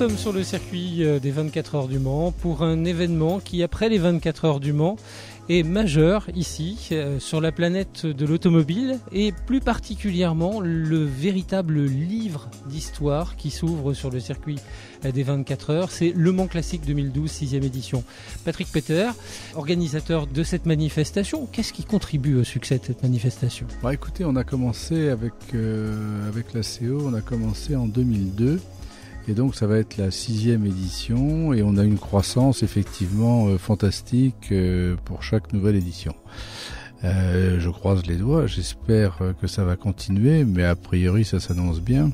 sommes sur le circuit des 24 heures du Mans pour un événement qui, après les 24 heures du Mans, est majeur ici, sur la planète de l'automobile, et plus particulièrement le véritable livre d'histoire qui s'ouvre sur le circuit des 24 heures. C'est Le Mans Classique 2012, 6e édition. Patrick Peter, organisateur de cette manifestation, qu'est-ce qui contribue au succès de cette manifestation ? Écoutez, on a commencé avec la CO, on a commencé en 2002. Et donc ça va être la 6e édition et on a une croissance effectivement fantastique pour chaque nouvelle édition. Je croise les doigts, j'espère que ça va continuer, mais a priori ça s'annonce bien.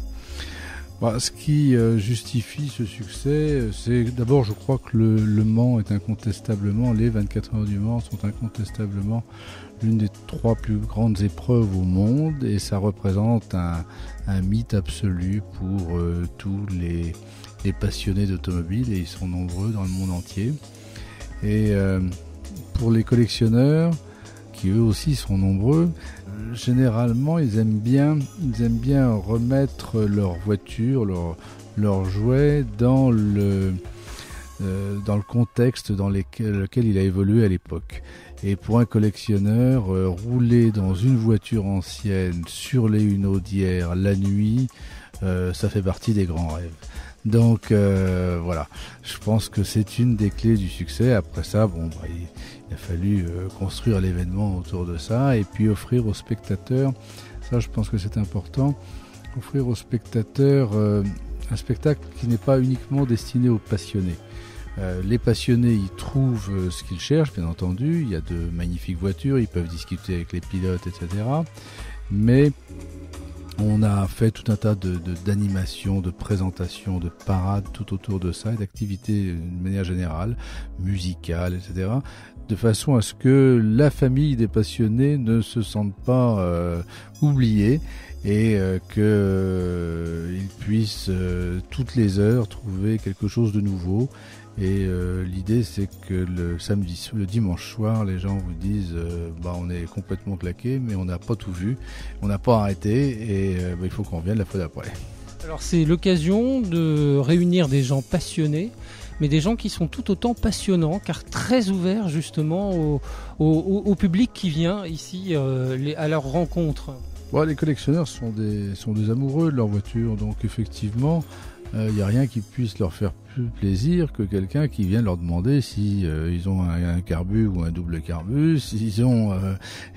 Ce qui justifie ce succès, c'est d'abord je crois que le Mans est incontestablement, les 24 heures du Mans sont incontestablement l'une des 3 plus grandes épreuves au monde et ça représente un mythe absolu pour tous les passionnés d'automobile et ils sont nombreux dans le monde entier. Et pour les collectionneurs, qui eux aussi sont nombreux, généralement ils aiment bien remettre leur voiture, leurs jouets dans le contexte dans lequel il a évolué à l'époque. Et pour un collectionneur, rouler dans une voiture ancienne sur les hunaudières la nuit, ça fait partie des grands rêves. Donc voilà, je pense que c'est une des clés du succès. Après ça, il a fallu construire l'événement autour de ça et puis offrir aux spectateurs, ça je pense que c'est important, offrir aux spectateurs un spectacle qui n'est pas uniquement destiné aux passionnés. Les passionnés y trouvent ce qu'ils cherchent, bien entendu. Il y a de magnifiques voitures, ils peuvent discuter avec les pilotes, etc. Mais on a fait tout un tas d'animations, de présentations, de parades tout autour de ça, et d'activités de manière générale, musicales, etc. De façon à ce que la famille des passionnés ne se sente pas oubliée et qu'ils puissent toutes les heures trouver quelque chose de nouveau. Et l'idée c'est que le dimanche soir, les gens vous disent on est complètement claqué, mais on n'a pas tout vu, on n'a pas arrêté et il faut qu'on revienne la fois d'après. Alors c'est l'occasion de réunir des gens passionnés, mais des gens qui sont tout autant passionnants, car très ouverts justement au public qui vient ici à leur rencontre. Les collectionneurs sont des amoureux de leur voiture, donc effectivement, il n'y a rien qui puisse leur faire plus plaisir que quelqu'un qui vient leur demander si ils ont un carbu ou un double carbu, s'ils ont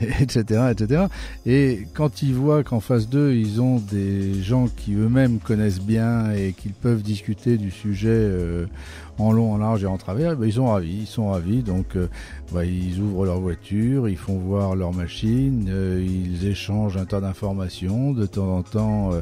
etc. Et quand ils voient qu'en face d'eux ils ont des gens qui eux-mêmes connaissent bien et qu'ils peuvent discuter du sujet en long, en large et en travers, ils sont ravis. Donc ils ouvrent leur voiture, ils font voir leur machine, ils échangent un tas d'informations. De temps en temps,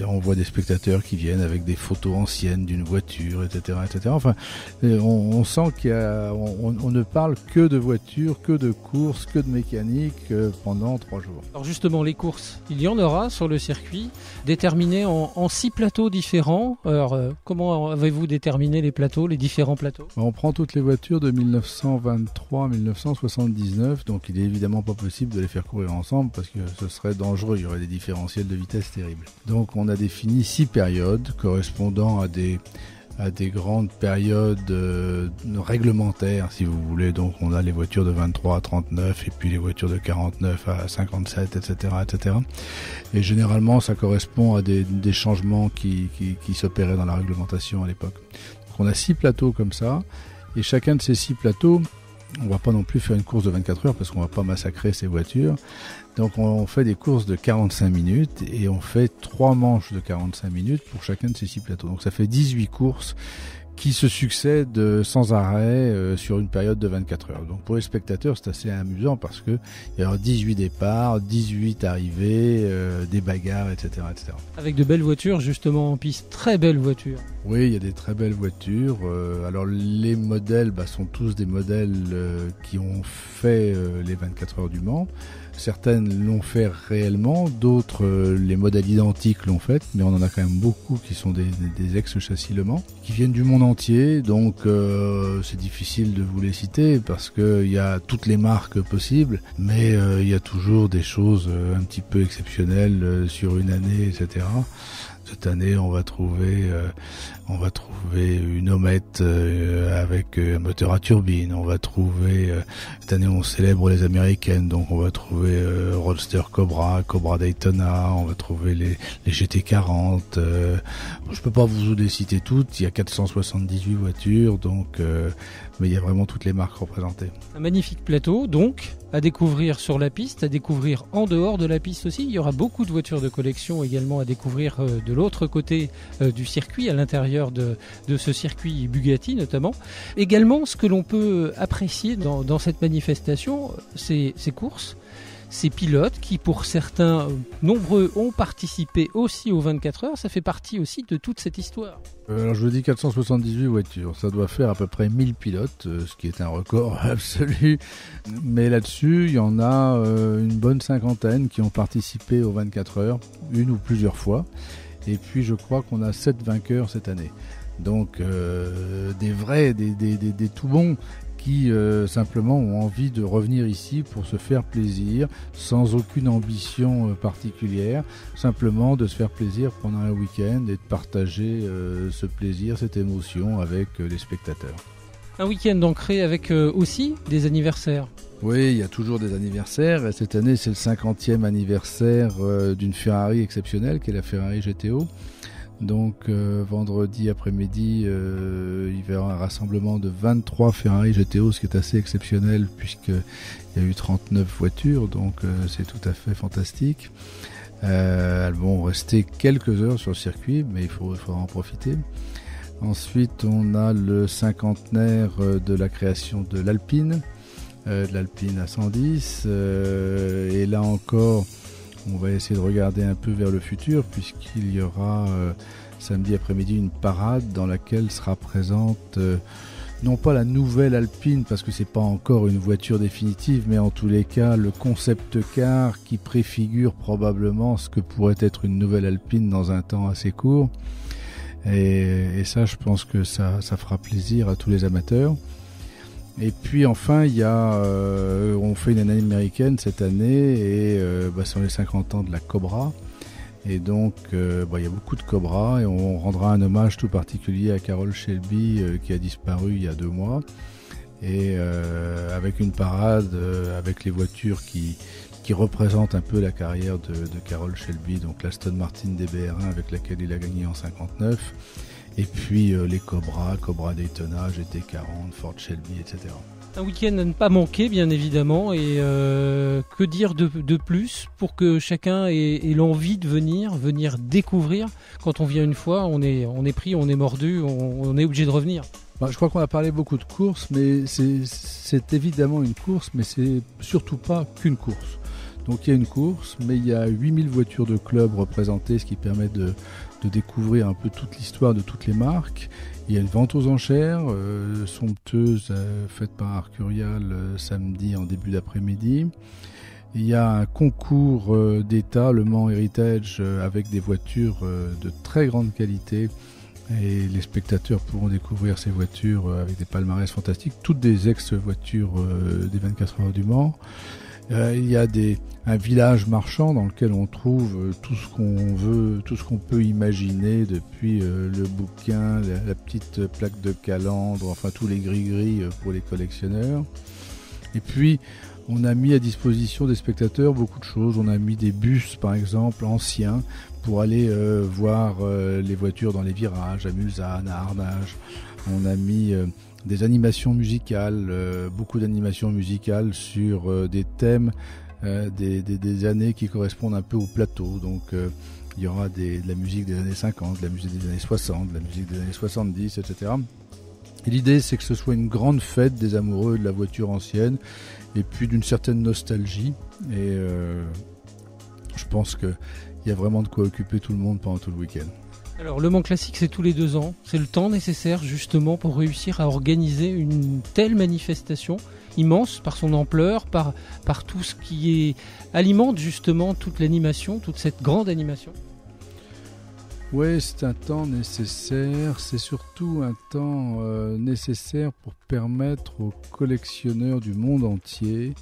on voit des spectateurs qui viennent avec des photos anciennes d'une voiture, etc. Enfin, on sent on ne parle que de voitures, que de courses, que de mécanique pendant 3 jours. Alors justement, les courses, il y en aura sur le circuit, déterminées en 6 plateaux différents. Alors, comment avez-vous déterminé les plateaux, les différents plateaux ? On prend toutes les voitures de 1923 à 1979, donc il est évidemment pas possible de les faire courir ensemble parce que ce serait dangereux, il y aurait des différentiels de vitesse terribles. Donc on a défini 6 périodes correspondant à des grandes périodes réglementaires, si vous voulez. Donc on a les voitures de 23 à 39 et puis les voitures de 49 à 57, etc. Et généralement ça correspond à des changements qui s'opéraient dans la réglementation à l'époque. Donc on a 6 plateaux comme ça, et chacun de ces 6 plateaux, on va pas non plus faire une course de 24 heures parce qu'on va pas massacrer ces voitures. Donc on fait des courses de 45 minutes et on fait 3 manches de 45 minutes pour chacun de ces 6 plateaux. Donc ça fait 18 courses qui se succèdent sans arrêt sur une période de 24 heures. Donc pour les spectateurs, c'est assez amusant parce que il y aura 18 départs, 18 arrivées, des bagarres, etc. Avec de belles voitures justement en piste, très belles voitures. Oui, il y a des très belles voitures. Alors les modèles sont tous des modèles qui ont fait les 24 heures du Mans. Certaines l'ont fait réellement, d'autres, les modèles identiques l'ont fait, mais on en a quand même beaucoup qui sont des ex-châssis Le Mans, qui viennent du monde entier, donc c'est difficile de vous les citer parce qu'il y a toutes les marques possibles, mais il y a toujours des choses un petit peu exceptionnelles sur une année, etc. Cette année, on va trouver une Omette avec un moteur à turbine. On va trouver cette année, on célèbre les américaines, donc on va trouver Roadster Cobra, Cobra Daytona. On va trouver les GT40. Je peux pas vous les citer toutes. Il y a 478 voitures, donc mais il y a vraiment toutes les marques représentées. Un magnifique plateau, donc, à découvrir sur la piste, à découvrir en dehors de la piste aussi. Il y aura beaucoup de voitures de collection également à découvrir de l'autre côté du circuit, à l'intérieur de ce circuit Bugatti notamment. Également, ce que l'on peut apprécier dans cette manifestation, c'est ces courses, ces pilotes qui, pour certains, nombreux, ont participé aussi aux 24 heures. Ça fait partie aussi de toute cette histoire. Alors je vous dis 478 voitures, ça doit faire à peu près 1000 pilotes, ce qui est un record absolu. Mais là-dessus, il y en a une bonne cinquantaine qui ont participé aux 24 heures, une ou plusieurs fois. Et puis je crois qu'on a 7 vainqueurs cette année. Donc des vrais, des tout bons qui simplement ont envie de revenir ici pour se faire plaisir, sans aucune ambition particulière, simplement de se faire plaisir pendant un week-end et de partager ce plaisir, cette émotion avec les spectateurs. Un week-end ancré avec aussi des anniversaires. Oui, il y a toujours des anniversaires. Et cette année, c'est le 50e anniversaire d'une Ferrari exceptionnelle, qui est la Ferrari GTO. Donc vendredi après-midi, il va y avoir un rassemblement de 23 Ferrari GTO, ce qui est assez exceptionnel puisqu'il y a eu 39 voitures, donc c'est tout à fait fantastique. Elles vont rester quelques heures sur le circuit, mais il faudra en profiter. Ensuite, on a le cinquantenaire de la création de l'Alpine, de l'Alpine A110, et là encore, on va essayer de regarder un peu vers le futur puisqu'il y aura samedi après-midi une parade dans laquelle sera présente non pas la nouvelle Alpine parce que c'est pas encore une voiture définitive, mais en tous les cas le concept car qui préfigure probablement ce que pourrait être une nouvelle Alpine dans un temps assez court. Et ça, je pense que ça fera plaisir à tous les amateurs. Et puis enfin, il y a, on fait une année américaine cette année et c'est les 50 ans de la Cobra. Et donc, il y a beaucoup de Cobra et on rendra un hommage tout particulier à Carroll Shelby qui a disparu il y a 2 mois. Et avec une parade avec les voitures qui représentent un peu la carrière de Carroll Shelby, donc l'Aston Martin DBR1 avec laquelle il a gagné en 59. Et puis les Cobra Daytona, GT40, Ford Shelby, etc. Un week-end à ne pas manquer, bien évidemment. Et que dire de plus pour que chacun ait l'envie de venir découvrir. Quand on vient une fois, on est pris, on est mordu, on est obligé de revenir. Je crois qu'on a parlé beaucoup de courses, mais c'est évidemment une course, mais c'est surtout pas qu'une course. Donc il y a une course, mais il y a 8000 voitures de club représentées, ce qui permet de découvrir un peu toute l'histoire de toutes les marques. Il y a une vente aux enchères, somptueuse, faite par Arcurial samedi en début d'après-midi. Il y a un concours d'État, le Mans Heritage, avec des voitures de très grande qualité. Et les spectateurs pourront découvrir ces voitures avec des palmarès fantastiques, toutes des ex-voitures des 24 heures du Mans. Il y a un village marchand dans lequel on trouve tout ce qu'on veut, tout ce qu'on peut imaginer, depuis le bouquin, la petite plaque de calandre, enfin tous les gris-gris pour les collectionneurs. Et puis on a mis à disposition des spectateurs beaucoup de choses. On a mis des bus par exemple anciens pour aller voir les voitures dans les virages, à Mulsanne, à Arnage. On a mis des animations musicales, beaucoup d'animations musicales sur des thèmes des années qui correspondent un peu au plateau. Donc il y aura de la musique des années 50, de la musique des années 60, de la musique des années 70, etc. Et l'idée, c'est que ce soit une grande fête des amoureux de la voiture ancienne et puis d'une certaine nostalgie. Et je pense qu'il y a vraiment de quoi occuper tout le monde pendant tout le week-end. Alors le Mans Classique, c'est tous les 2 ans. C'est le temps nécessaire justement pour réussir à organiser une telle manifestation immense par son ampleur, par tout ce qui alimente justement toute l'animation, toute cette grande animation. Oui, c'est un temps nécessaire. C'est surtout un temps nécessaire pour permettre aux collectionneurs du monde entier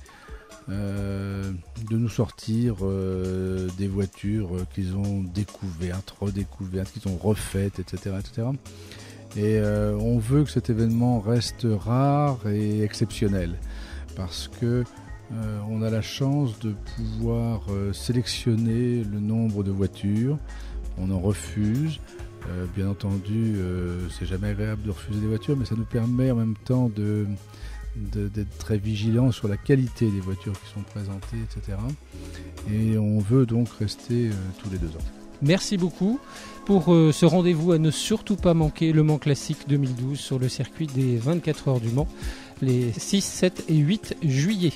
de nous sortir des voitures qu'ils ont découvertes, redécouvertes, qu'ils ont refaites, etc. etc. Et on veut que cet événement reste rare et exceptionnel, parce que on a la chance de pouvoir sélectionner le nombre de voitures. On en refuse. Bien entendu, c'est jamais agréable de refuser des voitures, mais ça nous permet en même temps d'être très vigilants sur la qualité des voitures qui sont présentées, etc. Et on veut donc rester tous les 2 ans. Merci beaucoup pour ce rendez-vous à ne surtout pas manquer, Le Mans Classique 2012 sur le circuit des 24 heures du Mans, les 6, 7 et 8 juillet.